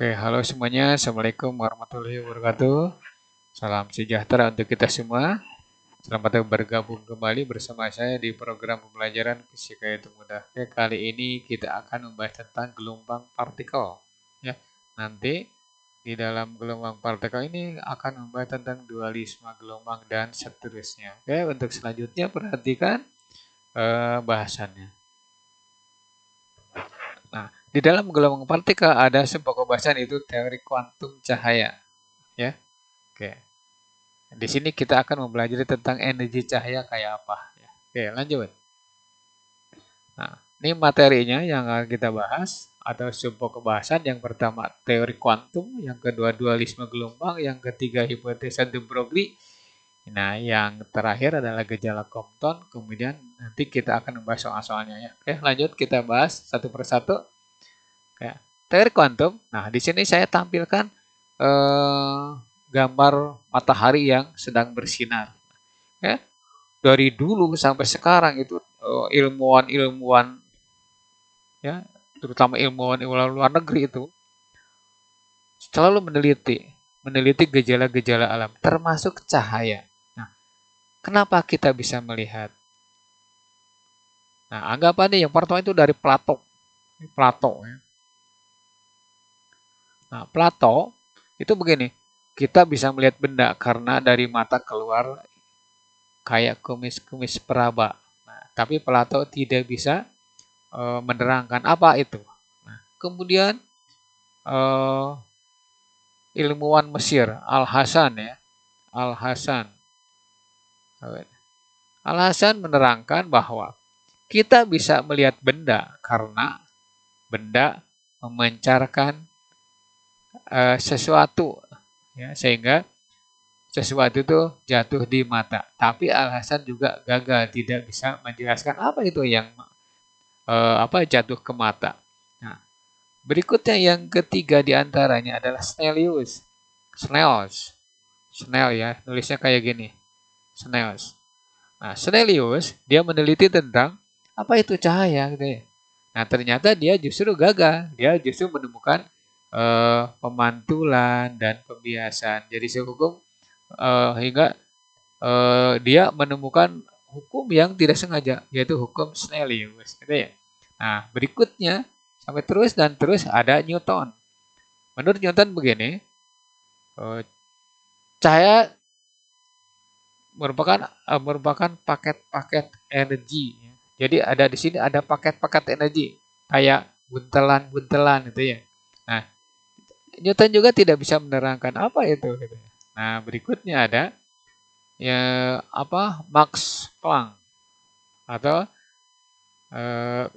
Oke, halo semuanya. Assalamualaikum warahmatullahi wabarakatuh. Salam sejahtera untuk kita semua. Selamat bergabung kembali bersama saya di program pembelajaran fisika itu mudah. Oke, kali ini kita akan membahas tentang gelombang partikel. Ya, nanti di dalam gelombang partikel ini akan membahas tentang dualisme gelombang dan seterusnya. Oke, untuk selanjutnya perhatikan bahasannya. Nah, di dalam gelombang partikel ada sebuah pembahasan itu teori kuantum cahaya. Ya, oke. Di sini kita akan mempelajari tentang energi cahaya kayak apa. Ya. Oke, lanjut. Nah, ini materinya yang akan kita bahas atau sebuah pembahasan. Yang pertama teori kuantum, yang kedua dualisme gelombang, yang ketiga hipotesa de Broglie. Nah, yang terakhir adalah gejala Compton. Kemudian nanti kita akan membahas soal-soalnya ya. Oke, lanjut kita bahas satu persatu. Oke, teori kuantum. Nah, di sini saya tampilkan gambar matahari yang sedang bersinar. Ya, dari dulu sampai sekarang itu ilmuwan-ilmuwan ya, terutama ilmuwan luar negeri itu selalu meneliti gejala-gejala alam termasuk cahaya. Nah, kenapa kita bisa melihat? Nah, anggapannya yang pertama itu dari Plato. Plato ya. Nah, Plato itu begini, kita bisa melihat benda karena dari mata keluar kayak kumis-kumis peraba. Nah, tapi Plato tidak bisa menerangkan apa itu. Nah, kemudian uh, ilmuwan Mesir Al-Hasan ya, Al-Hasan. Al-Hasan menerangkan bahwa kita bisa melihat benda karena benda memancarkan sesuatu ya, sehingga sesuatu itu jatuh di mata. Tapi Al-Hasan juga gagal, tidak bisa menjelaskan apa itu yang jatuh ke mata. Nah, berikutnya yang ketiga diantaranya adalah Snellius. Snell ya, nulisnya kayak gini. Snellius. Nah, Snellius dia meneliti tentang apa itu cahaya gitu ya. Nah, ternyata dia justru gagal. Dia justru menemukan pemantulan dan pembiasan. Jadi sehukum hingga dia menemukan hukum yang tidak sengaja, yaitu hukum Snellius gitu ya. Nah, berikutnya sampai terus dan terus ada Newton. Menurut Newton begini, cahaya merupakan paket-paket energi. Jadi ada di sini ada paket-paket energi kayak buntelan-buntelan gitu ya. Nah, Newton juga tidak bisa menerangkan apa itu gitu. Nah, berikutnya ada ya Max Planck atau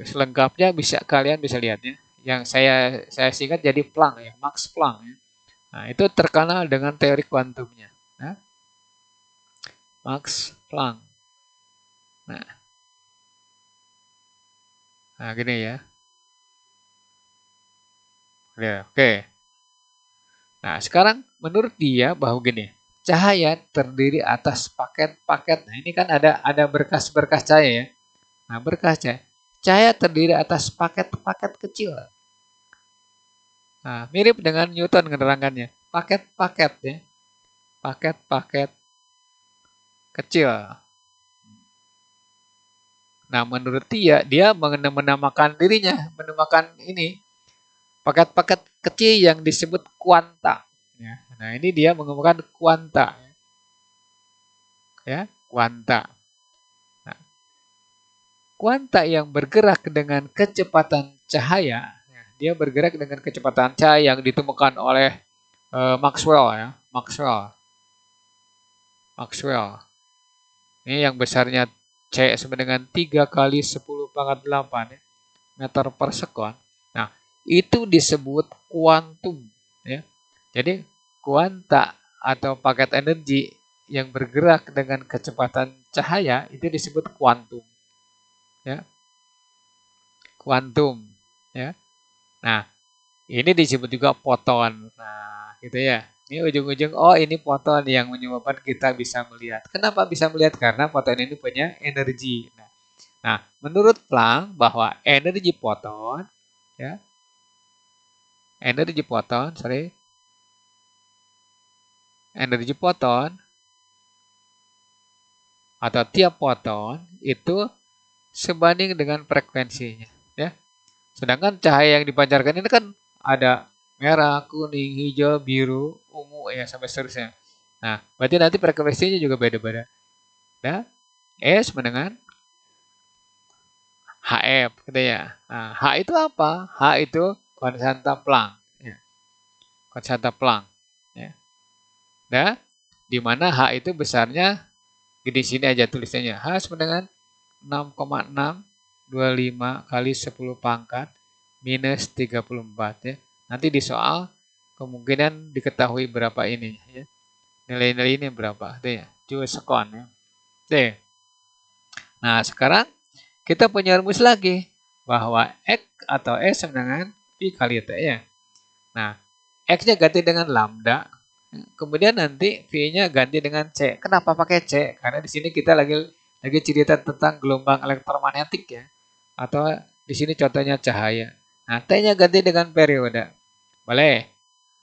selengkapnya kalian bisa lihatnya. Yang saya singkat jadi Planck ya, Max Planck ya. Nah, itu terkenal dengan teori kuantumnya. Nah, Max Planck. Nah, gini ya. Oke. Nah, sekarang menurut dia bahwa gini, cahaya terdiri atas paket-paket. Nah, ini kan ada berkas-berkas cahaya ya. Nah, berkas cahaya. Cahaya terdiri atas paket-paket kecil. Nah, mirip dengan Newton menerangkannya. Paket-paket ya. Paket-paket kecil. Nah, menurut dia menamakan dirinya, menamakan ini paket-paket kecil yang disebut kuanta. Ya. Nah, ini dia menggunakan kuanta. Ya, kuanta. Nah, kuanta yang bergerak dengan kecepatan cahaya, ya, dia bergerak dengan kecepatan cahaya yang ditemukan oleh Maxwell ya, Maxwell. Ini yang besarnya C sama dengan 3 kali 10 pangkat 8 ya, meter per sekon. Nah, itu disebut kuantum ya. Jadi kuanta atau paket energi yang bergerak dengan kecepatan cahaya itu disebut kuantum. Ya. Kuantum ya. Nah, ini disebut juga foton. Nah, gitu ya. Ini ujung-ujung, oh ini foton yang menyebabkan kita bisa melihat. Kenapa bisa melihat? Karena foton ini punya energi. Nah, menurut Planck bahwa energi foton ya, energi foton atau tiap foton itu sebanding dengan frekuensinya, ya. Sedangkan cahaya yang dipancarkan ini kan ada merah, kuning, hijau, biru, ungu, ya sampai seterusnya. Nah, berarti nanti frekuensinya juga beda-beda. Nah, E sama dengan HF, gitu ya. Nah, H itu apa? H itu konstanta Planck, ya. Konstanta Planck, ya. Nah, di mana H itu besarnya di sini aja tulisannya. H sama dengan 6,625 kali 10 pangkat minus 34, ya. Nanti di soal kemungkinan diketahui berapa ini, ya. Nilai-nilai ini berapa, tuh ya. Joule sekon, ya. Oke. Nah, sekarang kita punya rumus lagi bahwa X atau S sama dengan Pi kali T, ya. Nah, X-nya ganti dengan lambda, kemudian nanti V-nya ganti dengan C. Kenapa pakai C? Karena di sini kita lagi cerita tentang gelombang elektromagnetik, ya. Atau di sini contohnya cahaya. Nah, T-nya ganti dengan periode. Boleh.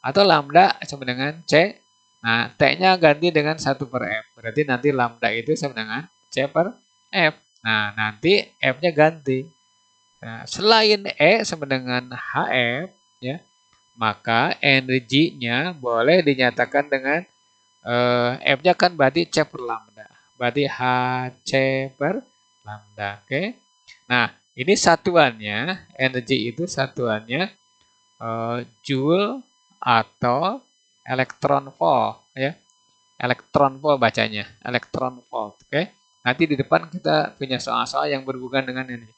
Atau lambda sama dengan C. Nah, T-nya ganti dengan 1 per F. Berarti nanti lambda itu sama dengan C per F. Nah, nanti F-nya ganti. Nah, selain E sama dengan HF, ya, maka energinya boleh dinyatakan dengan F-nya kan berarti C per lambda. Berarti HC per lambda. Oke. Nah, ini satuannya, energi itu satuannya Joule atau elektron volt, ya. Elektron volt bacanya, elektron volt. Oke. Nanti di depan kita punya soal-soal yang berhubungan dengan ini.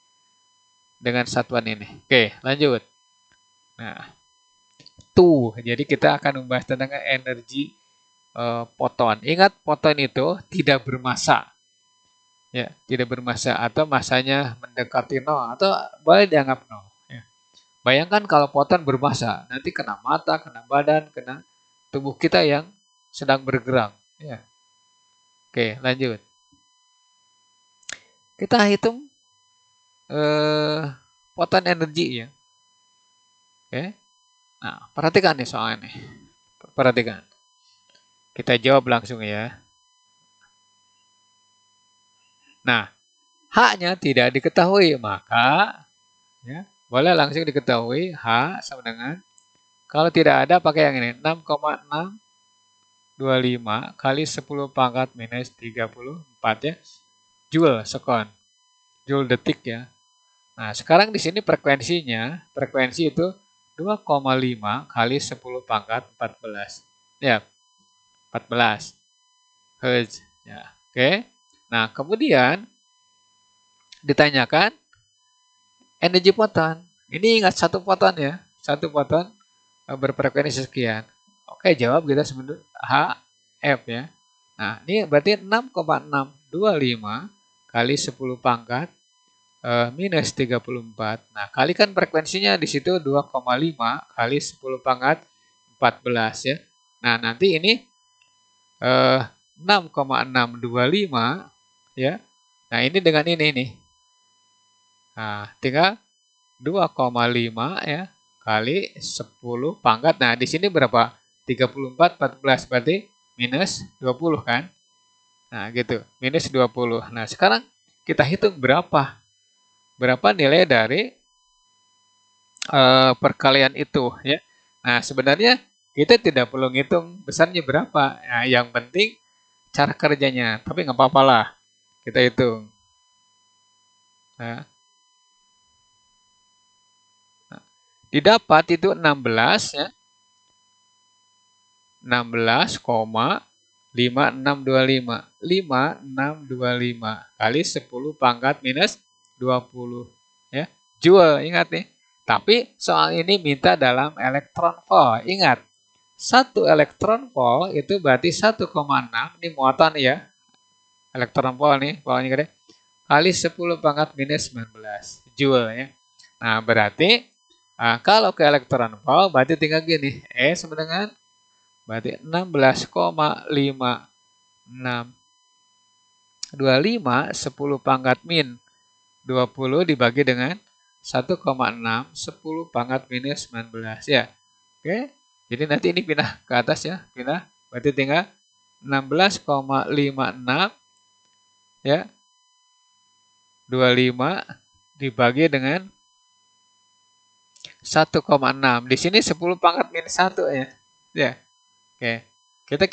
Dengan satuan ini. Oke, lanjut. Nah, jadi kita akan membahas tentang energi foton. Ingat, foton itu tidak bermassa. Ya, tidak bermassa atau massanya mendekati 0 atau boleh dianggap 0, ya. Bayangkan kalau foton bermassa, nanti kena mata, kena badan, kena tubuh kita yang sedang bergerak, ya. Oke, lanjut. Kita hitung foton energi, ya. Oke. Nah, perhatikan nih soalnya nih. Perhatikan. Kita jawab langsung, ya. Nah, H-nya tidak diketahui, maka, ya, boleh langsung diketahui H sama dengan, kalau tidak ada pakai yang ini, 6,625 kali 10 pangkat minus 34, ya. Joule sekon. Joule detik, ya. Nah, sekarang di sini frekuensi itu 2,5 kali 10 pangkat 14. Ya, 14 Hz. Ya, oke. Nah, kemudian ditanyakan energi foton. Ini ingat satu foton, ya. Satu foton berfrekuensi sekian. Oke, jawab kita sebut HF, ya. Nah, ini berarti 6,625 kali 10 pangkat minus 34. Nah, kalikan frekuensinya di situ 2,5 kali 10 pangkat 14, ya. Nah, nanti ini 6,625, ya. Nah, ini dengan ini nih. Nah, tinggal 2,5, ya, kali 10 pangkat. Nah, di sini berapa? 34, 14, berarti minus 20, kan? Nah, gitu. Minus 20. Nah, sekarang kita hitung berapa nilai dari perkalian itu, ya. Nah, sebenarnya kita tidak perlu ngitung besarnya berapa. Nah, yang penting cara kerjanya. Tapi nggak apa-apa lah. Kita hitung. Nah, didapat itu 16, ya. 16,5625. 5625 kali 10 pangkat minus 20, ya. Joule, ingat nih. Tapi soal ini minta dalam elektron volt. Ingat, 1 elektron volt itu berarti 1,6, ini muatan, ya. Elektron volt nih, voltnya gede. Kali 10 pangkat minus 19 Joule, ya. Nah, berarti kalau ke elektron volt berarti tinggal gini. E sama dengan berarti 16,5625 10 pangkat min 20 dibagi dengan 1,6 10 pangkat minus 19, ya. Oke. Jadi nanti ini pindah ke atas ya, pindah. Berarti tinggal 16,56 ya. 25 dibagi dengan 1,6. Di sini 10 pangkat minus 1 ya. Ya. Oke. Kita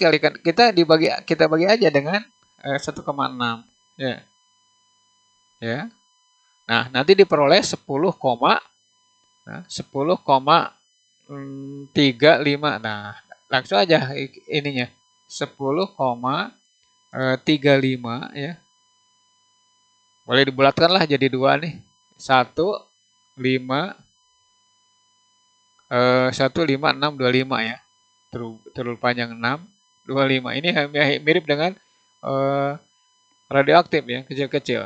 bagi aja dengan 1,6 ya. Ya. Nah, nanti diperoleh 10,35. Nah, langsung aja ininya. 10,35 ya. Boleh dibulatkan lah jadi 2 nih. 1, 5, 6, 25 ya. Terlalu panjang 6, 25. Ini mirip dengan radioaktif ya, kecil-kecil.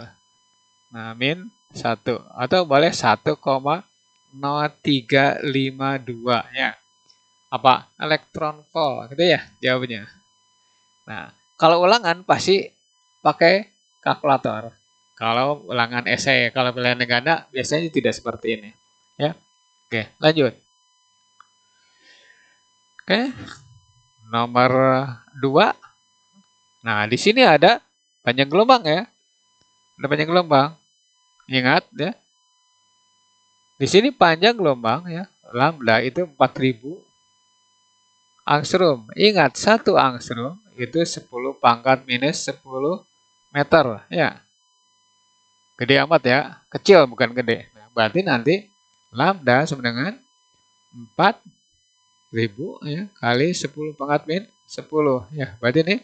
Nah, min 1. Atau boleh 1,0352 ya. Apa? Elektron volt. Gitu ya jawabannya. Nah, kalau ulangan pasti pakai kalkulator. Kalau ulangan esai, kalau pilihan ganda biasanya tidak seperti ini. Ya. Oke, lanjut. Oke. Nomor 2. Nah, di sini ada panjang gelombang ya. Ada panjang gelombang. Ingat ya. Di sini panjang gelombang ya. Lambda itu 4000 angstrom. Ingat, 1 angstrom itu 10 pangkat minus 10 meter ya. Gede amat ya. Kecil bukan gede. Nah, berarti nanti lambda sama dengan 4000 ya kali 10 pangkat min 10 ya. Berarti ini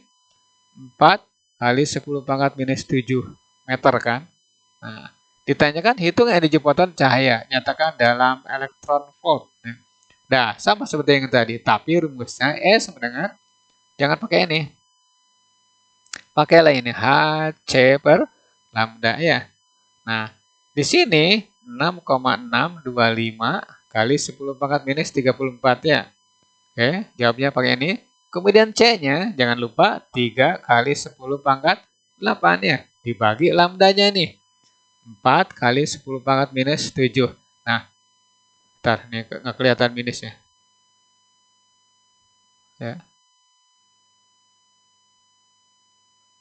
4 kali 10 pangkat minus 7 meter kan. Nah, ditanyakan hitung energi foton cahaya, nyatakan dalam elektron volt. Nah, sama seperti yang tadi, tapi rumusnya E sama dengan, jangan pakai ini. Pakailah ini HC per lambda ya. Nah, di sini 6,625 kali 10 pangkat minus 34 ya. Oke, jawabnya pakai ini. Kemudian C-nya, jangan lupa 3 kali 10 pangkat 8 ya. Dibagi lambdanya nih. 4 kali 10 pangkat minus 7. Nah, ntar, ini nggak kelihatan minusnya. Ya.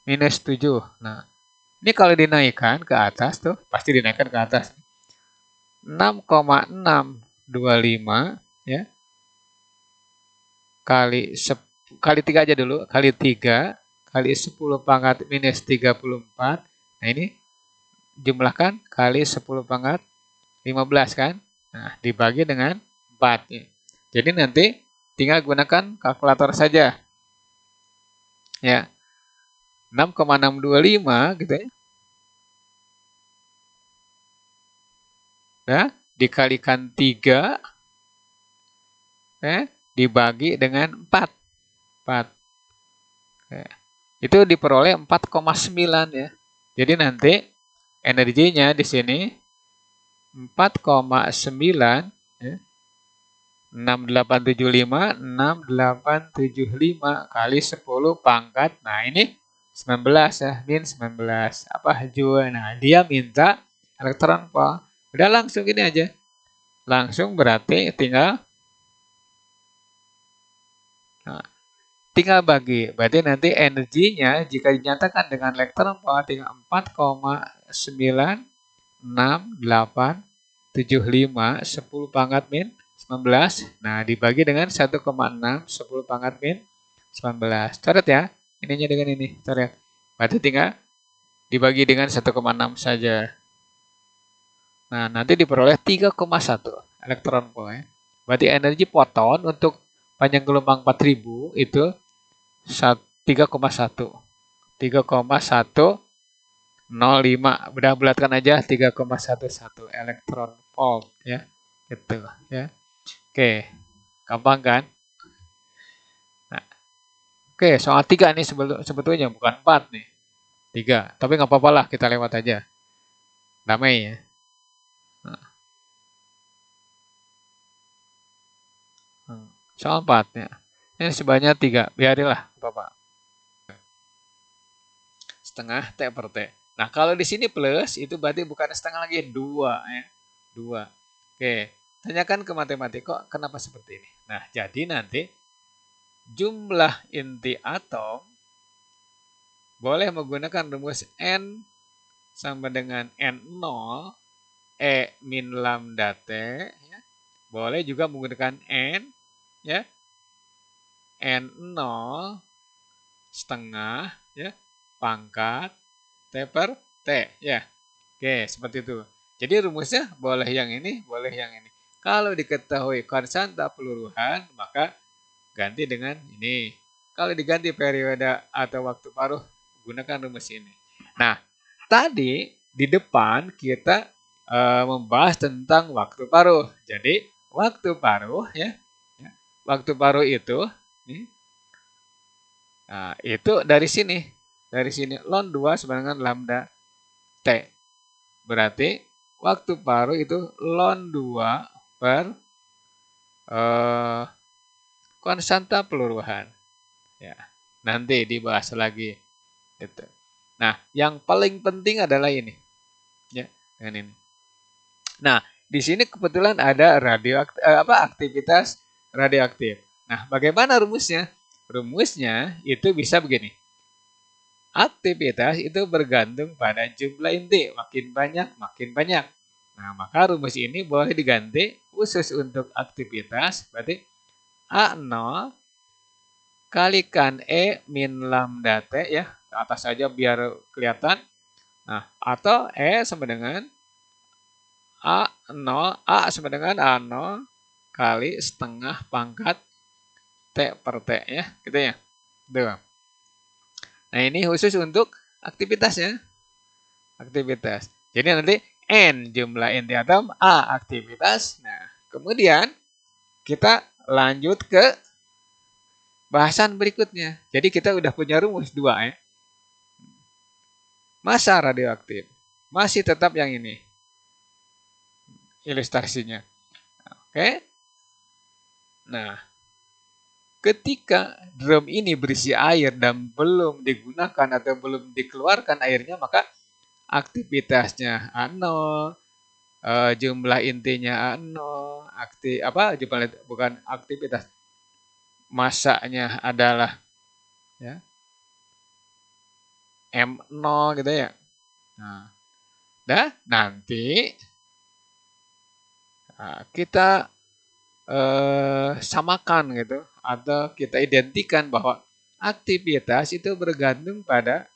Minus 7. Nah, ini kalau dinaikkan ke atas tuh, pasti dinaikkan ke atas. 6,625 ya. Kali 3 aja dulu, kali 3 kali 10 pangkat minus 34. Nah, ini jumlahkan kali 10 pangkat 15 kan. Nah, dibagi dengan 4. Jadi nanti tinggal gunakan kalkulator saja. Ya. 6,625 gitu ya. Nah, dikalikan 3 dibagi dengan 4. 4. Itu diperoleh 4,9 ya. Jadi nanti energinya di sini 4,9 ya. 6875 kali 10 pangkat. Nah, ini 19 ya, min 19. Apa Joule? Nah, dia minta elektron volt. Udah langsung gini aja. Langsung berarti tinggal bagi. Berarti nanti energinya jika dinyatakan dengan elektron volt tinggal 4,96875 10 pangkat min 19. Nah, dibagi dengan 1,6 10 pangkat min 19. Coret ya. Ininya dengan ini. Coret. Berarti tinggal dibagi dengan 1,6 saja. Nah, nanti diperoleh 3,1 elektron volt ya. Berarti energi foton untuk panjang gelombang 4000 itu 3,1. 3,105. Udah bulatkan aja 3,11 elektron volt ya. Gitu ya. Oke. Gampang kan? Nah. Oke, soal 3 nih sebetulnya bukan 4 nih. 3. Tapi nggak apa-apa lah, kita lewat aja. Damai ya. Soal 4 ya. Ini sebanyak 3. Biarilah, Bapak. Setengah T per T. Nah, kalau di sini plus, itu berarti bukan setengah lagi, 2 ya. 2. Oke. Tanyakan ke matematik, kok kenapa seperti ini? Nah, jadi nanti jumlah inti atom boleh menggunakan rumus N sama dengan N0 E min lambda T, ya. Boleh juga menggunakan N, ya, N0 setengah, ya, pangkat T per T, ya. Oke, seperti itu. Jadi rumusnya boleh yang ini, boleh yang ini. Kalau diketahui konstanta peluruhan, maka ganti dengan ini. Kalau diganti periode atau waktu paruh, gunakan rumus ini. Nah, tadi di depan kita membahas tentang waktu paruh. Jadi, waktu paruh ya. Waktu paruh itu nah, itu dari sini. Dari sini ln 2 sama dengan lambda T. Berarti waktu paruh itu ln 2 per konstanta peluruhan. Ya, nanti dibahas lagi. Gitu. Nah, yang paling penting adalah ini. Ya, dengan ini. Nah, di sini kebetulan ada aktivitas radioaktif. Nah, bagaimana rumusnya? Rumusnya itu bisa begini. Aktivitas itu bergantung pada jumlah inti. Makin banyak, makin banyak. Nah, maka rumus ini boleh diganti khusus untuk aktivitas. Berarti A0 kalikan E min lambda T, ya. Ke atas saja biar kelihatan. Nah, atau E sama dengan A sama dengan A0 kali setengah pangkat T per T, ya, gitu ya. Tuh. Nah, ini khusus untuk aktivitasnya. Aktivitas. Jadi nanti N jumlah inti atom, A aktivitas. Nah, kemudian kita lanjut ke bahasan berikutnya. Jadi kita udah punya rumus 2 ya. Massa radioaktif. Masih tetap yang ini. Ilustrasinya. Oke. Nah, ketika drum ini berisi air dan belum digunakan atau belum dikeluarkan airnya, maka aktivitasnya A0, jumlah intinya A0, bukan aktivitas, massanya adalah ya M0 gitu ya. Nah, nanti kita samakan gitu atau kita identikan bahwa aktivitas itu bergantung pada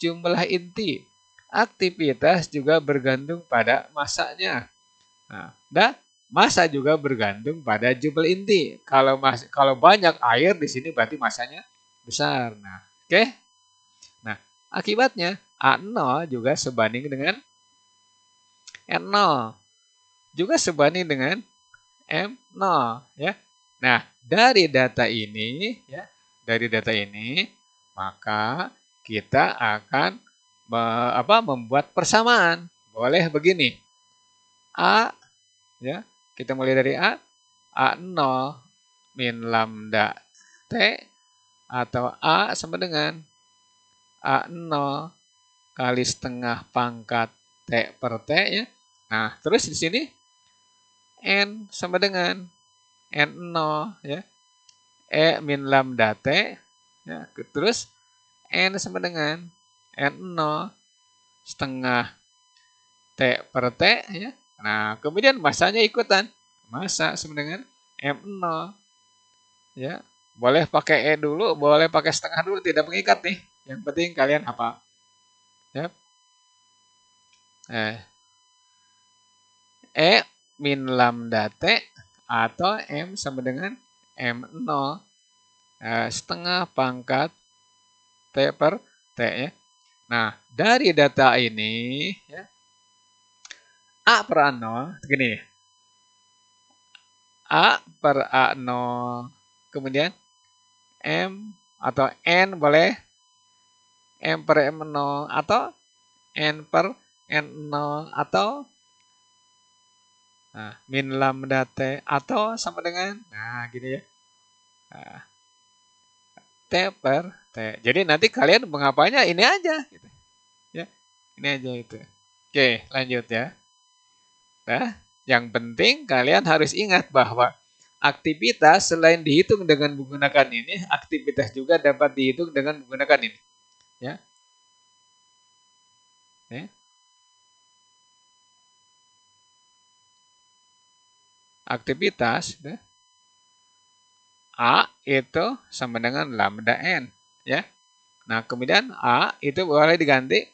jumlah inti. Aktivitas juga bergantung pada massanya. Nah, massa juga bergantung pada jumlah inti. Kalau banyak air di sini berarti massanya besar. Nah, oke. Nah, akibatnya A0 juga sebanding dengan N0. Juga sebanding dengan M0 ya. Nah, dari data ini ya, maka kita akan membuat persamaan. Boleh begini. A ya, kita mulai dari A0 min lambda T atau A sama dengan A0 kali setengah pangkat T per T ya. Nah, terus di sini N sama dengan N0 ya. E min lambda T ya. Terus N sama dengan N0 setengah T per T ya. Nah, kemudian massanya ikutan. Massa sama dengan M0 ya. Boleh pakai E dulu, boleh pakai setengah dulu, tidak mengikat nih. Yang penting kalian hafal. Ya. E min lambda T atau M sama dengan M0 setengah pangkat T per T ya. Nah, dari data ini ya, A per A0 begini nih. A per A0 kemudian M atau N boleh M per M0 atau N per N0 atau min lambda T atau sama dengan gini ya. T per T. Jadi nanti kalian mengapanya ini aja gitu. Ya. Ini aja itu. Oke, lanjut ya. Nah, yang penting kalian harus ingat bahwa aktivitas selain dihitung dengan menggunakan ini, aktivitas juga dapat dihitung dengan menggunakan ini. Ya. Ya. Aktivitas ya. A itu sama dengan lambda N. Ya. Nah, kemudian A itu boleh diganti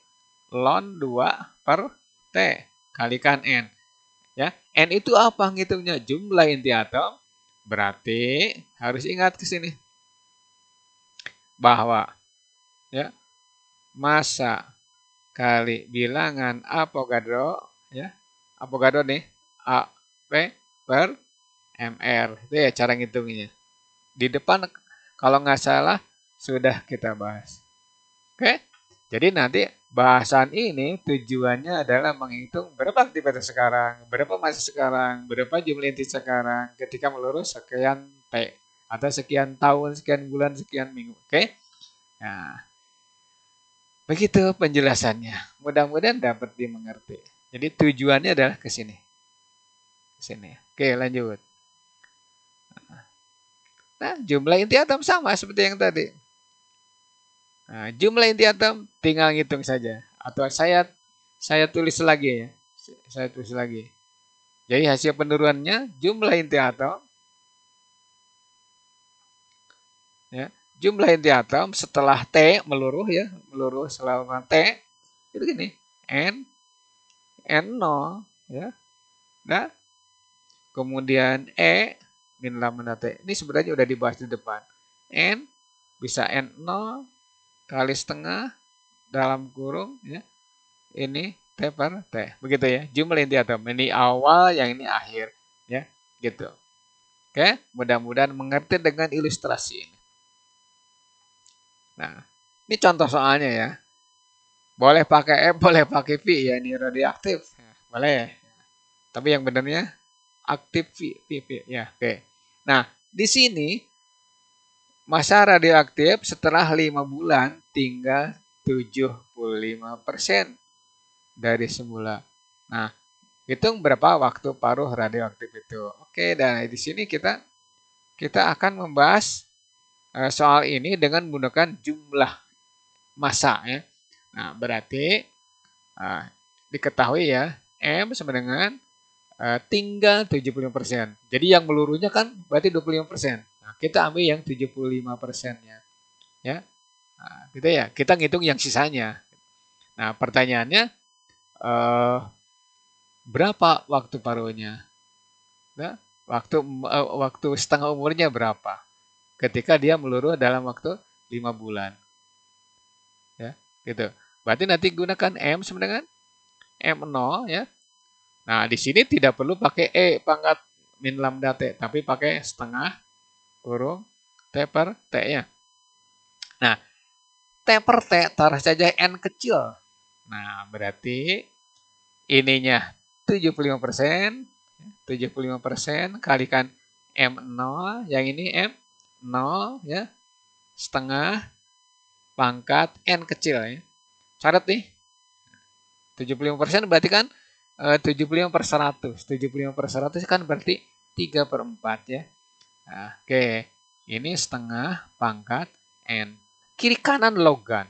ln 2 per T kalikan N. Ya, N itu apa ngitungnya? Jumlah inti atom. Berarti harus ingat ke sini bahwa ya massa kali bilangan Avogadro ya. Avogadro nih AP per mR. Itu ya cara ngitungnya. Di depan kalau nggak salah sudah kita bahas. Oke? Jadi nanti bahasan ini tujuannya adalah menghitung berapa aktivitas sekarang, berapa massa sekarang, berapa jumlah inti sekarang ketika melurus sekian T atau sekian tahun, sekian bulan, sekian minggu. Oke? Nah, begitu penjelasannya. Mudah-mudahan dapat dimengerti. Jadi tujuannya adalah ke sini. Ke sini. Oke, lanjut. Nah, jumlah inti atom sama seperti yang tadi. Nah, jumlah inti atom tinggal ngitung saja. Atau saya tulis lagi ya. Saya tulis lagi. Jadi hasil penurunan jumlah inti atom. Ya, jumlah inti atom setelah T meluruh ya. Meluruh selama T. Itu gini. N0 ya. Nah, kemudian E min lambda T. Ini sebenarnya udah dibahas di depan. N bisa N0 kali setengah dalam kurung ya. Ini T per T. Begitu ya. Jumlah inti atom. Ini awal, yang ini akhir. Ya, gitu. Oke, mudah-mudahan mengerti dengan ilustrasi ini. Nah, ini contoh soalnya ya. Boleh pakai F, boleh pakai V ya. Ini radioaktif. Boleh. Tapi yang benernya aktif V. Ya, oke. Nah, di sini massa radioaktif setelah 5 bulan tinggal 75% dari semula. Nah, hitung berapa waktu paruh radioaktif itu. Oke, dan di sini kita akan membahas soal ini dengan menggunakan jumlah massa ya. Nah, berarti diketahui ya, M sama dengan tinggal 75%. Jadi yang meluruhnya kan berarti 25%. Nah, kita ambil yang 75%-nya. Ya. Nah, gitu ya. Kita ngitung yang sisanya. Nah, pertanyaannya berapa waktu paruhnya? Nah, waktu setengah umurnya berapa? Ketika dia meluruh dalam waktu 5 bulan. Ya, gitu. Berarti nanti gunakan M sama dengan M0 ya. Nah, di sini tidak perlu pakai E pangkat min lambda T, tapi pakai setengah kurung T per T-nya. Nah, T per T taruh saja N kecil. Nah, berarti ininya 75%, 75% kalikan M0, yang ini M0 ya, setengah pangkat N kecil ya. Syarat nih, 75% berarti kan 75/100. 75/100 kan berarti 3/4 ya. Nah, oke, ini setengah pangkat N. Kiri kanan logan.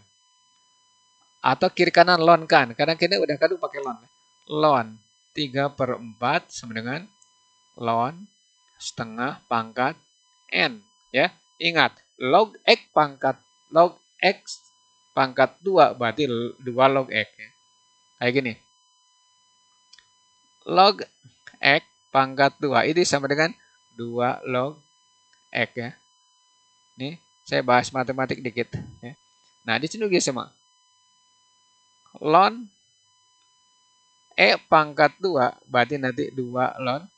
Atau kiri kanan ln kan. Kadang kita udah kadang pakai ln. Ln 3/4 sama dengan ln setengah pangkat N. Ya, ingat, log X pangkat 2 berarti 2 log X. Ya. Kayak gini. Log X pangkat 2 ini sama dengan 2 log X ya. Nih, saya bahas matematik dikit ya. Nah, di sini juga sama. Ln E pangkat 2 berarti nanti 2 ln